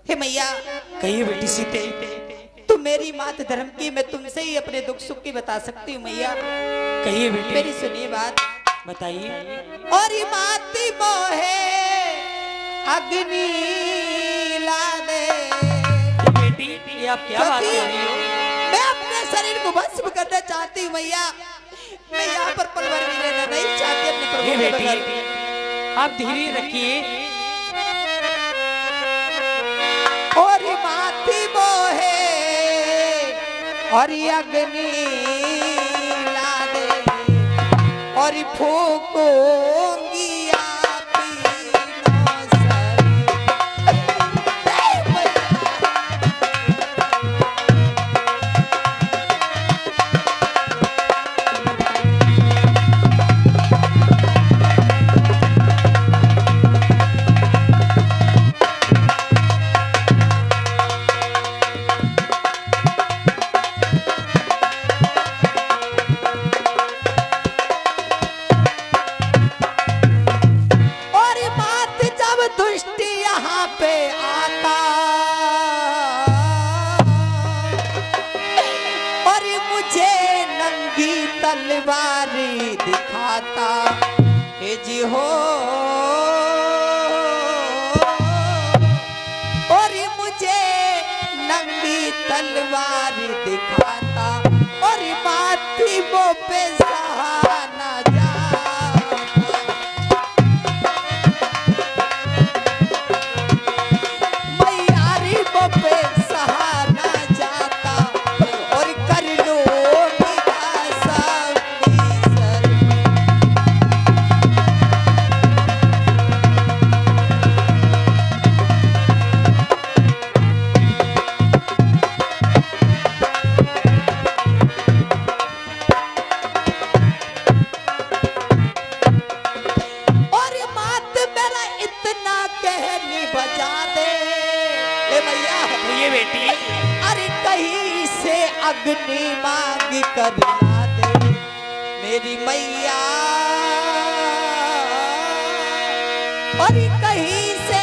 हे मैया, कहिए बेटी सीते। तुम मेरी मात धर्म की, मैं तुमसे ही अपने दुख सुख की बता सकती हूँ मैया। कहिए बेटी। मेरी सुनिए बात, बताइए। और ये माती मोहे अग्नि ला दे। बेटी ये आप क्या बात कर रही हो? मैं अपने शरीर को भस्म करना चाहती हूँ मैया। मैं यहाँ पर पल भर भी रहना नहीं चाहती अपने प्रभु के बगैर। आप धीरे रखिए। और ये माती मोहे और ये अग्नि ला दे, और ये फूकूंगी तलवारी दिखाता हे जी हो, और मुझे नंगी तलवारी दिखाता, और माथी वो पे सहाना जाता। मैयारी वो पे सहाना जाता, और कर लो अग्नि मांग कर ला दे मेरी मैया, और कहीं से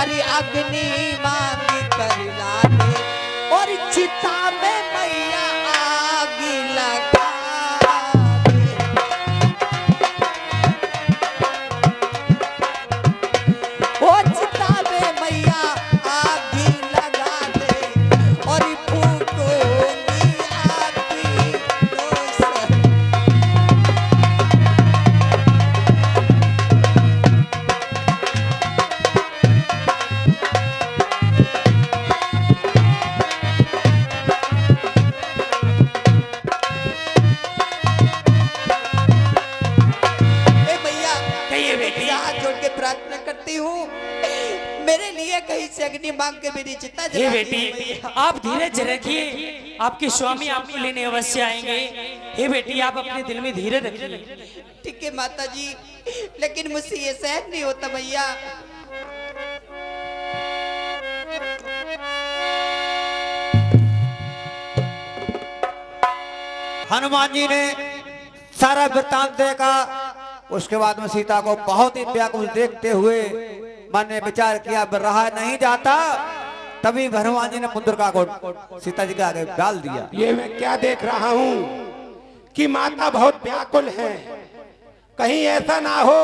अरे अग्नि मांग कर ला दे, और चिता में मैया आग लगा दे। वो चिता में मैया आग लगा दे, और मेरे लिए कहीं से अग्नि मांग के मेरी चिता जला। बेटी आप धीरज रखिए, आपके स्वामी आपको लेने अवश्य आएंगे। हे बेटी आप अपने दिल में धीरज रखिए। ठीक है माता जी, लेकिन मुझसे ये सहन नहीं होता भैया। हनुमान जी ने सारा वृत्तांत देखा। उसके बाद में सीता को बहुत ही व्याकुल देखते हुए मन ने विचार किया रहा नहीं जाता। तभी हनुमान जी ने मुद्रिका को सीता जी के आगे डाल दिया। ये मैं क्या देख रहा हूँ कि माता बहुत व्याकुल है। कहीं ऐसा ना हो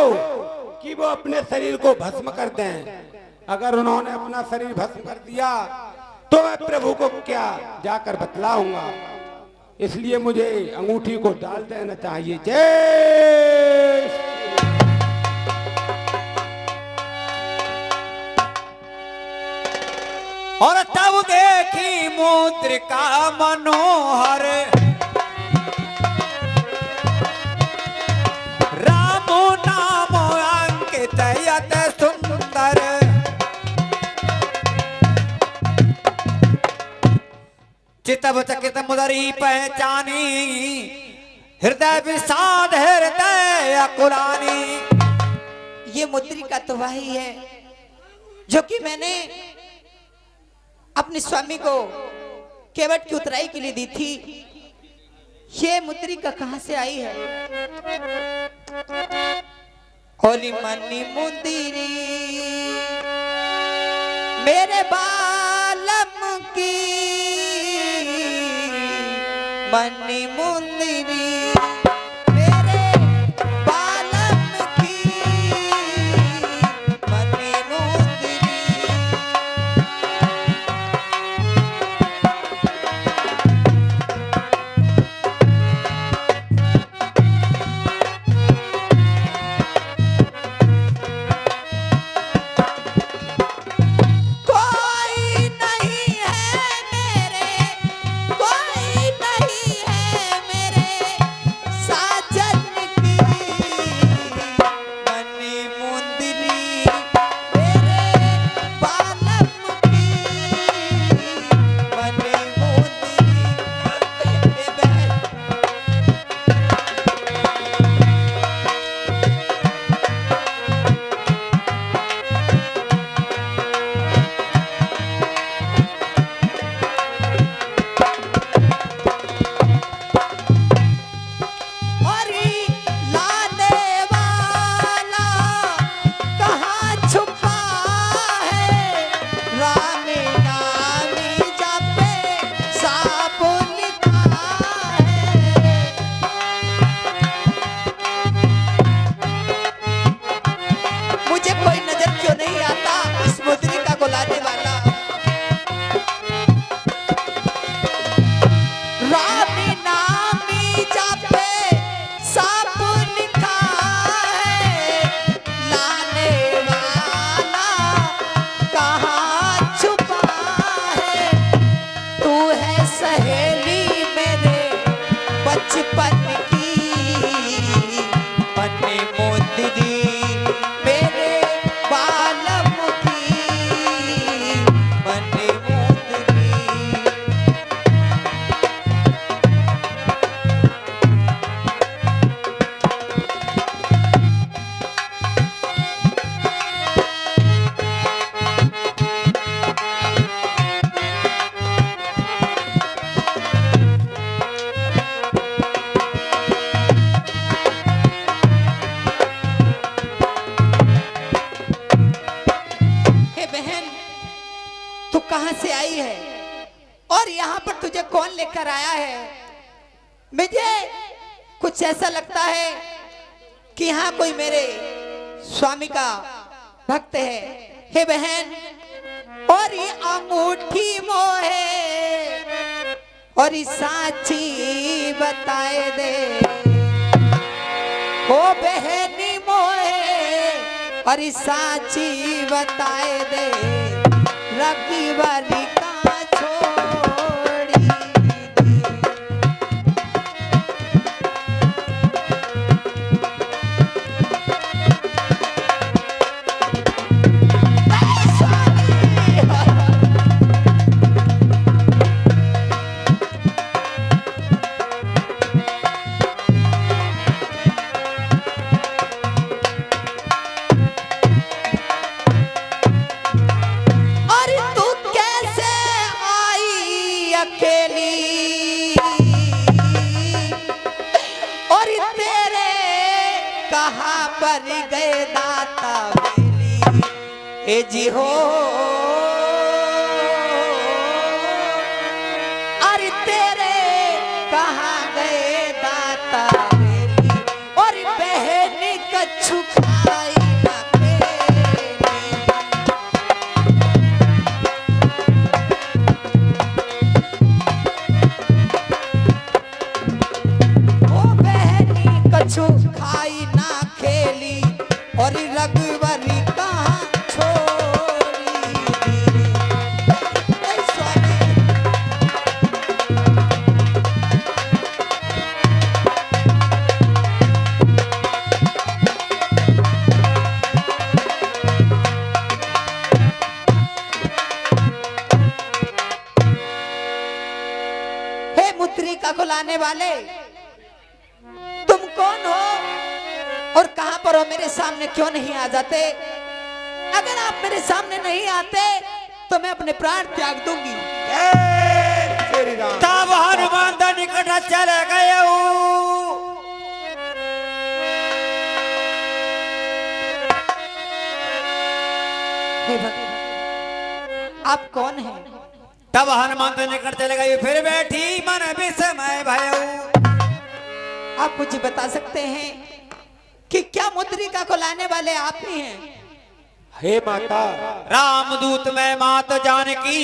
कि वो अपने शरीर को भस्म कर दें। अगर उन्होंने अपना शरीर भस्म कर दिया तो मैं प्रभु को क्या जाकर बतलाऊंगा। इसलिए मुझे अंगूठी को डाल देना चाहिए। जय और तब देखी मुद्रिका मनोहर, राम नाम अंकित यत सुंदर। चितव चकित मुदरी पहचानी, हृदय विषाद हृदय अकुलानी। ये मुद्रिका तो वही है जो कि मैंने अपने स्वामी को केवट की उतराई के लिए दी थी। ये मुद्रिका कहां से आई है? होली मनी मुंदिरी मेरे बालम की मनी मुंदरी, मेरे बालम की मनी मुंदरी। कोई नहीं है मेरे, कोई नहीं है मेरे साजन की मनी मुंदरी, मेरे बालम की मनी मुंदरी। ए बहन, हरी लाने वाला कहाँ छुपा है, रामी नामी जापे साप लिखा है। मुझे कोई नजर क्यों नहीं आता इस मुद्रिका को लाने वाला। रामी नामी जापे साप लिखा है, लाने वाला कहाँ छुपा है। तू है सहेली मेरे बचपन की मनी मुंदरी, मेरे बालम की मनी मुंदरी। हे बहन, तू कहां से आई है और यहाँ पर तुझे कौन लेकर आया है? मुझे कुछ ऐसा लगता है कि यहाँ कोई मेरे स्वामी का भक्त है। हे बहन, और ये अंगूठी मोहे और ये साची बताए दे, ओ बहनी मोहे और ये साची बताए दे, रखीवाली का छोड़ी दी। अरे तू कैसे आई अकेली, और तेरे कहाँ पर गए दाता बेली, ए जी हो। अरे तेरे कहाँ गए दाता बेली, और बहन कछु खाई ना केली। ओ बहनी कछु खाई ना खेली, और रघुवरी कहाँ छोड़ी दी। ऐ स्वामी, हे मुद्रिका को लाने वाले, तुम कौन हो और कहां पर हो? मेरे सामने क्यों नहीं आ जाते? अगर आप मेरे सामने नहीं आते तो मैं अपने प्राण त्याग दूंगी। जय श्री राम। तब हनुमान दा निकट चले गए। हे भगवान, आप कौन हैं? तब हनुमान तो निकट चले गए, फिर बैठी मन विस्मय भयो। आप मुझे बता सकते हैं कि क्या मुद्रिका को लाने वाले आप ही हैं? हे माता, रामदूत मैं मात जानकी,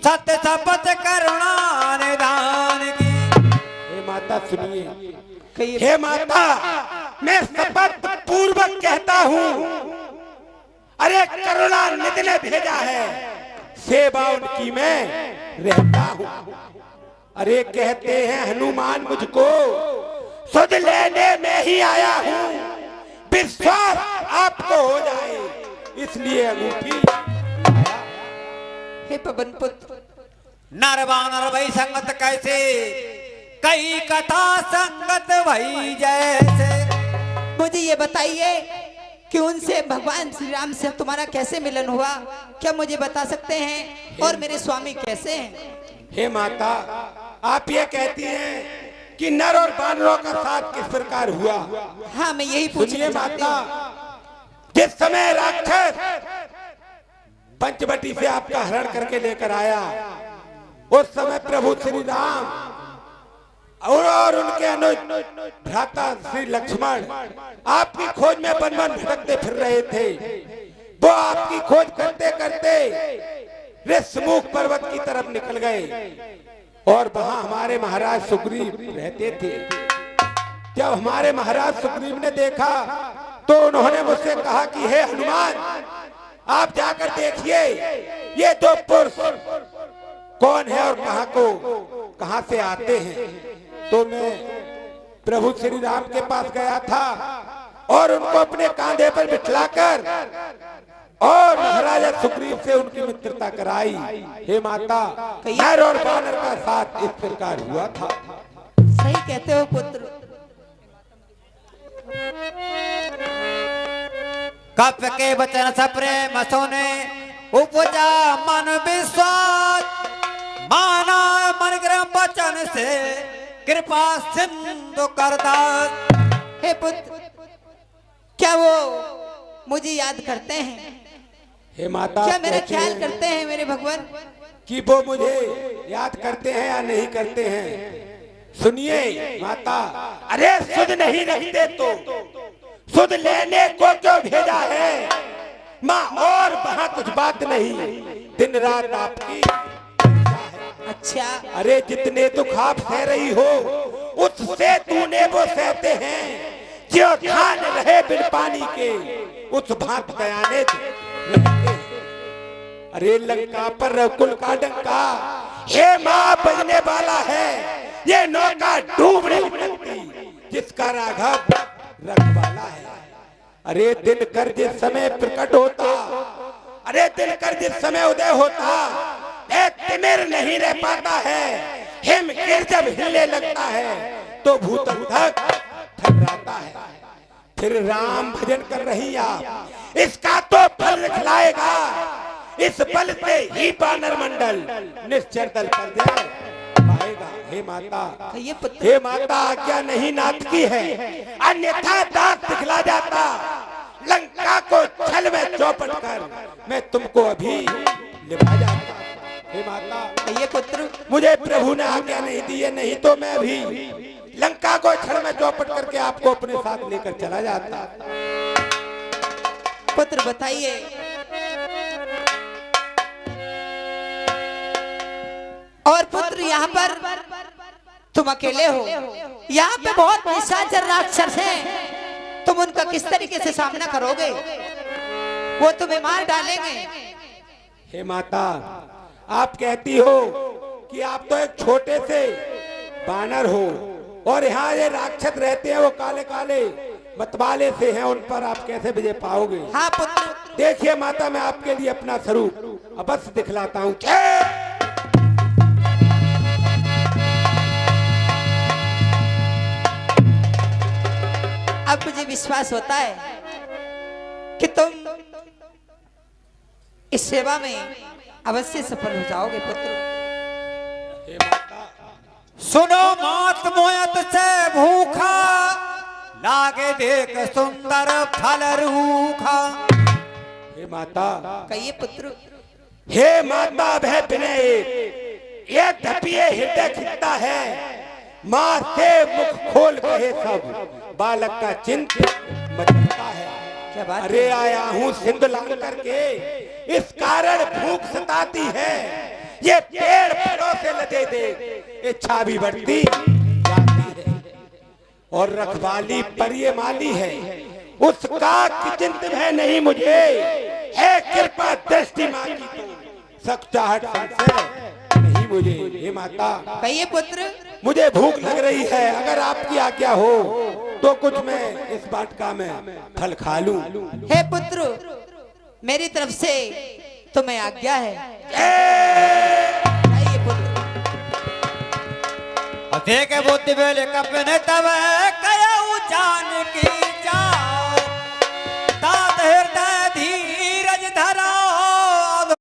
सत्य शपथ करुणा निदान की। हे माता सुनिए। कहिए। हे माता, मैं शपथ पूर्वक कहता हूँ, अरे करुणा निधि ने भेजा है, सेवा उनकी मैं रहता हूँ। अरे कहते हैं हनुमान मुझको सुध लेने में ही आया हूँ, विश्वास आपको हो जाए इसलिए अंगूठी। हे पवन पुत्र, नर बानर भई संगत कैसे, कई कथा संगत भई जैसे। मुझे ये बताइए कि उनसे भगवान श्री राम से तुम्हारा कैसे मिलन हुआ? क्या मुझे बता सकते हैं? और मेरे स्वामी कैसे हैं? हे माता, आप ये कहती हैं कि नर और बानरों का साथ किस प्रकार हुआ? हाँ, मैं यही सुनिए पूछने चाहती माता, हूँ। जिस समय राक्षस पंचवटी से आपका हरण करके लेकर आया, उस समय प्रभु श्री राम और उनके अनुज भ्राता श्री लक्ष्मण आपकी खोज में वन वन भटकते फिर रहे थे। वो आपकी खोज करते करते ऋषमुख पर्वत की तरफ निकल गए और वहां हमारे महाराज सुग्रीव रहते थे। जब हमारे महाराज सुग्रीव ने देखा तो उन्होंने मुझसे कहा कि हे हनुमान, आप जाकर देखिए ये दो पुरुष कौन है और कहां से आते हैं। तो मैं प्रभु श्री राम के पास गया था और उनको अपने कांधे पर बिठलाकर और महाराजा सुग्रीव से उनकी मित्रता कराई। हे माता, नर और बानर का साथ इस प्रकार हुआ था। सही कहते हो पुत्र। कप के वचन सप्रेम सोने, उपजा मन विश्वास, माना मन ग्रम वचन से, कृपा सिंधु करदास। हे पुत्र, क्या वो मुझे याद करते हैं? हे माता, क्या मेरा कहती ख्याल हैं करते हैं मेरे भगवान? कि वो मुझे याद करते हैं या नहीं करते हैं? सुनिए माता, अरे सुध नहीं रखते तो सुध लेने को क्यों भेजा है? माँ और वहाँ कुछ बात नहीं, दिन रात आपकी। अच्छा, अरे जितने दुख आप सह रही हो उससे तूने वो सहते हैं, जो ध्यान रहे बिन पानी के उस भांत बयाने रहते हैं। अरे लंका पर रघुकुल का डंका, हे माँ बजने वाला है, ये नौका डूब नहीं सकती जिसका राघव रखवाला है। अरे दिन कर जिस समय प्रकट होता, अरे दिन कर जिस समय उदय होता, तिमिर नहीं रह पाता है। हिम गिर जब हिलने लगता है तो भूतल धक थर्राता है। फिर राम भजन कर रही आप, इसका तो फल खिलाएगा। इस बल से ही बानर मंडल निश्चर दल पर पाएगा। हे माता, ये पुत्र, हे माता, आज्ञा नहीं नाथ की है, अन्यथा दांत दिखला जाता। लंका को छल में चौपट कर मैं तुमको अभी लिपा जाता। हे माता, ये पुत्र, मुझे प्रभु ने आज्ञा नहीं दी है, नहीं तो मैं भी लंका को छल में चौपट करके आपको अपने साथ लेकर चला जाता। पुत्र बताइए, और पुत्र यहाँ पर तुम अकेले हो, यहाँ पे बहुत निशाचर राक्षस हैं, तुम उनका किस तरीके से सामना करोगे? वो तुम्हें मार डालेंगे। हे माता, आप कहती हो कि आप तो एक छोटे से बानर हो और यहाँ ये राक्षस रहते हैं, वो काले काले मतवाले से हैं, उन पर आप कैसे विजय पाओगे? हाँ पुत्र, देखिए माता, मैं आपके लिए अपना स्वरूप अवश्य दिखलाता हूँ। अब मुझे विश्वास होता है कि तुम इस सेवा में अवश्य सफल हो जाओगे पुत्र। सुनो मात मोयत से भूखा, लागे देख सुंदर फल रूखा। हे माता, कहिए पुत्र। हे माता भय विनय, ये धपिए हृदय खिलता है, माँ से मुख खोल कहे सब, बालक का चिंत मचता है। क्या बात है? अरे आया हूँ सिंध लांग करके, इस कारण भूख सताती है, ये पेड़ फलों से लदे दे, इच्छा भी बढ़ती जाती है। और रखवाली परिये माली है, उसका कि चिंत भय नहीं मुझे, है कृपा दृष्टि माँ की तो, सकचाहट संशय नहीं मुझे। हे माता, कहिए पुत्र। मुझे भूख लग रही है, अगर आपकी आज्ञा हो तो कुछ मैं इस वाटिका में फल खा लूं। हे पुत्र, मेरी तरफ से तुम्हें आज्ञा है। कहिए पुत्र। देखे बुद्धि बेले कपने तब कया जान की